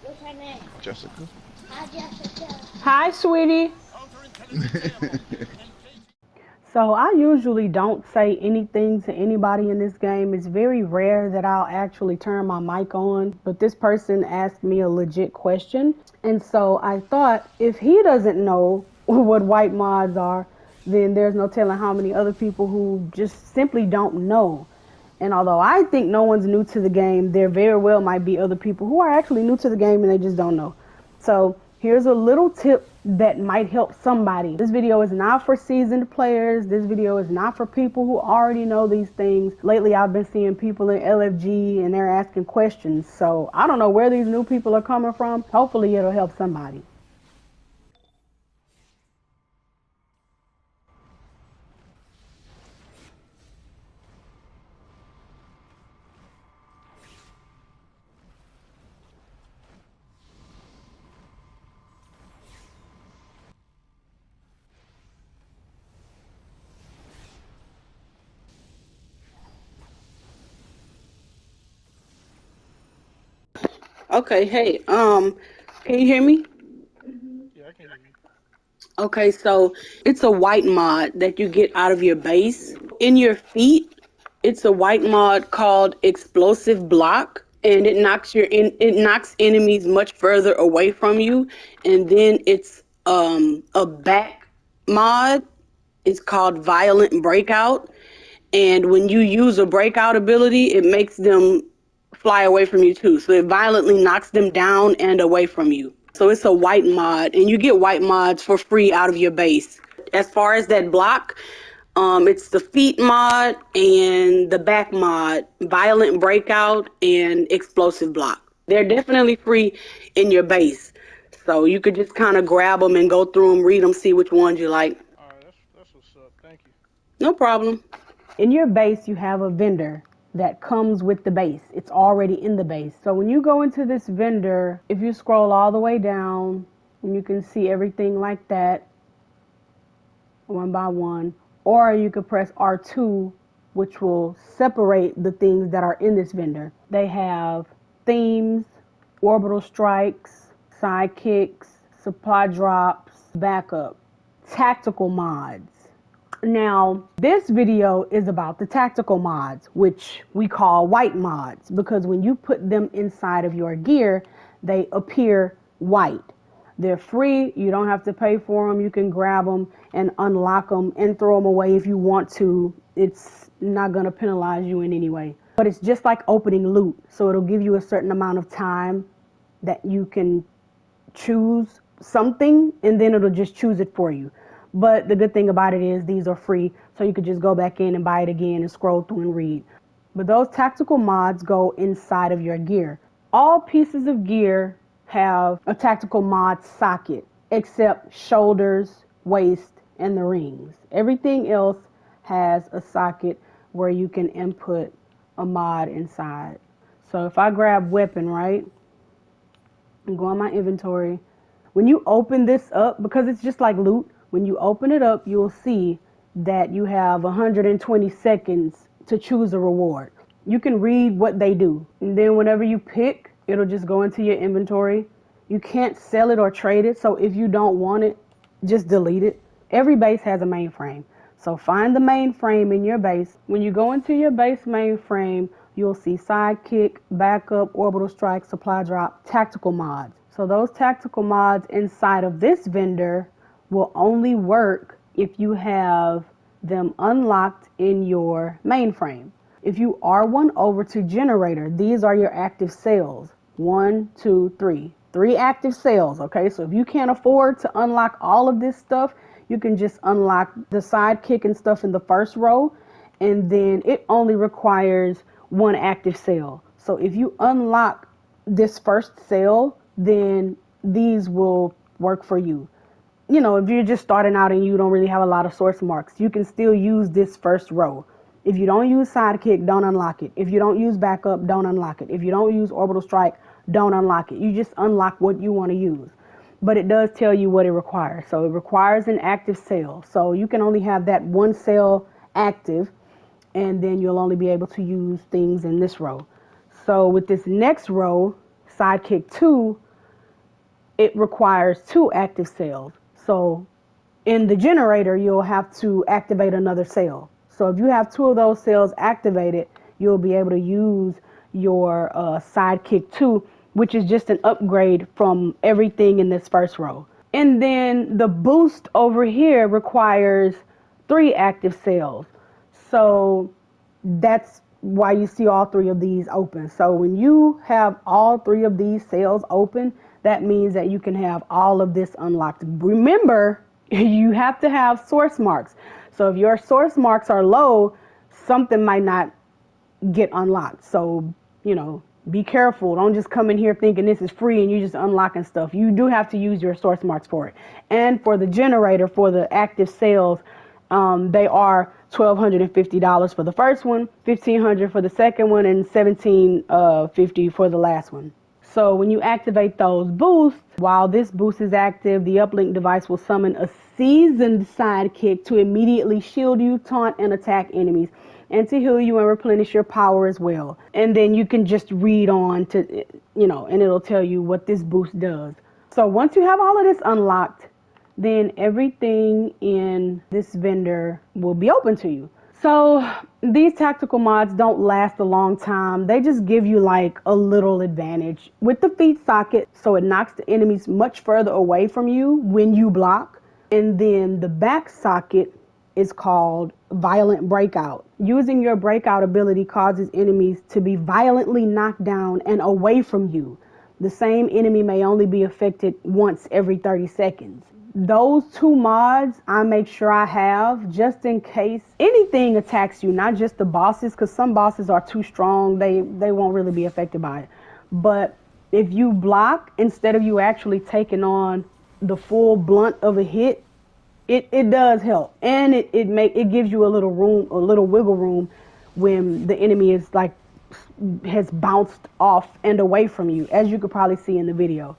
What's her name? Jessica. Hi, Jessica. Hi, sweetie. So I usually don't say anything to anybody in this game. It's very rare that I'll actually turn my mic on, but this person asked me a legit question. And so I thought if he doesn't know what white mods are, then there's no telling how many other people who just simply don't know. And although I think no one's new to the game, there very well might be other people who are actually new to the game and they just don't know. So here's a little tip that might help somebody. This video is not for seasoned players. This video is not for people who already know these things. Lately, I've been seeing people in LFG and they're asking questions. So I don't know where these new people are coming from. Hopefully it'll help somebody. Okay, hey, can you hear me? Yeah, I can hear you. Okay, so it's a white mod that you get out of your base. In your feet, it's a white mod called Explosive Block, and it knocks enemies much further away from you. And then it's a back mod. It's called Violent Breakout, and when you use a breakout ability, it makes them fly away from you too. So it violently knocks them down and away from you. So it's a white mod, and you get white mods for free out of your base. As far as that block, it's the feet mod and the back mod, violent breakout and explosive block. They're definitely free in your base. So you could just kind of grab them and go through them, read them, see which ones you like. All right, that's what's up. Thank you. No problem. In your base, you have a vendor that comes with the base. It's already in the base. So when you go into this vendor, if you scroll all the way down, and you can see everything like that, one by one, or you could press R2, which will separate the things that are in this vendor. They have themes, orbital strikes, sidekicks, supply drops, backup, tactical mods. Now, this video is about the tactical mods, which we call white mods, because when you put them inside of your gear, they appear white. They're free. You don't have to pay for them. You can grab them and unlock them and throw them away if you want to. It's not going to penalize you in any way. But it's just like opening loot. So it'll give you a certain amount of time that you can choose something and then it'll just choose it for you. But the good thing about it is these are free, so you could just go back in and buy it again and scroll through and read. But those tactical mods go inside of your gear. All pieces of gear have a tactical mod socket except shoulders, waist, and the rings. Everything else has a socket where you can input a mod inside. So if I grab weapon, right, and go on my inventory. When you open this up, because it's just like loot, when you open it up, you'll see that you have 120 seconds to choose a reward. You can read what they do. And then whenever you pick, it'll just go into your inventory. You can't sell it or trade it. So if you don't want it, just delete it. Every base has a mainframe. So find the mainframe in your base. When you go into your base mainframe, you'll see sidekick, backup, orbital strike, supply drop, tactical mods. So those tactical mods inside of this vendor will only work if you have them unlocked in your mainframe. If you R1 over to generator, these are your active sales. 1, 2, 3. 3 active sales, okay? So if you can't afford to unlock all of this stuff, you can just unlock the sidekick and stuff in the first row, and then it only requires 1 active sale. So if you unlock this first sale, then these will work for you. You know, if you're just starting out and you don't really have a lot of source marks, you can still use this first row. If you don't use sidekick, don't unlock it. If you don't use backup, don't unlock it. If you don't use orbital strike, don't unlock it. You just unlock what you want to use. But it does tell you what it requires. So it requires an active sale. So you can only have that 1 sale active, and then you'll only be able to use things in this row. So with this next row, sidekick 2, it requires 2 active cells. So in the generator, you'll have to activate another cell. So if you have 2 of those cells activated, you'll be able to use your sidekick 2, which is just an upgrade from everything in this first row. And then the boost over here requires 3 active cells. So that's why you see all 3 of these open. So when you have all 3 of these cells open, that means that you can have all of this unlocked. Remember, you have to have source marks. So if your source marks are low, something might not get unlocked. So, be careful. Don't just come in here thinking this is free and you're just unlocking stuff. You do have to use your source marks for it. And for the generator, for the active sales, they are $1,250 for the first one, $1,500 for the second one, and $1,750 for the last one. So when you activate those boosts, while this boost is active, the uplink device will summon a seasoned sidekick to immediately shield you, taunt, and attack enemies, and to heal you and replenish your power as well. And then you can just read on to, and it'll tell you what this boost does. So once you have all of this unlocked, then everything in this vendor will be open to you. So these tactical mods don't last a long time. They just give you like a little advantage. With the feet socket, so it knocks the enemies much further away from you when you block. And then the back socket is called violent breakout. Using your breakout ability causes enemies to be violently knocked down and away from you. The same enemy may only be affected once every 30 seconds. Those 2 mods I make sure I have just in case anything attacks you, not just the bosses, because some bosses are too strong. They won't really be affected by it. But if you block instead of you actually taking on the full blunt of a hit, it does help. And it gives you a little room, a little wiggle room when the enemy is like has bounced off and away from you, as you could probably see in the video.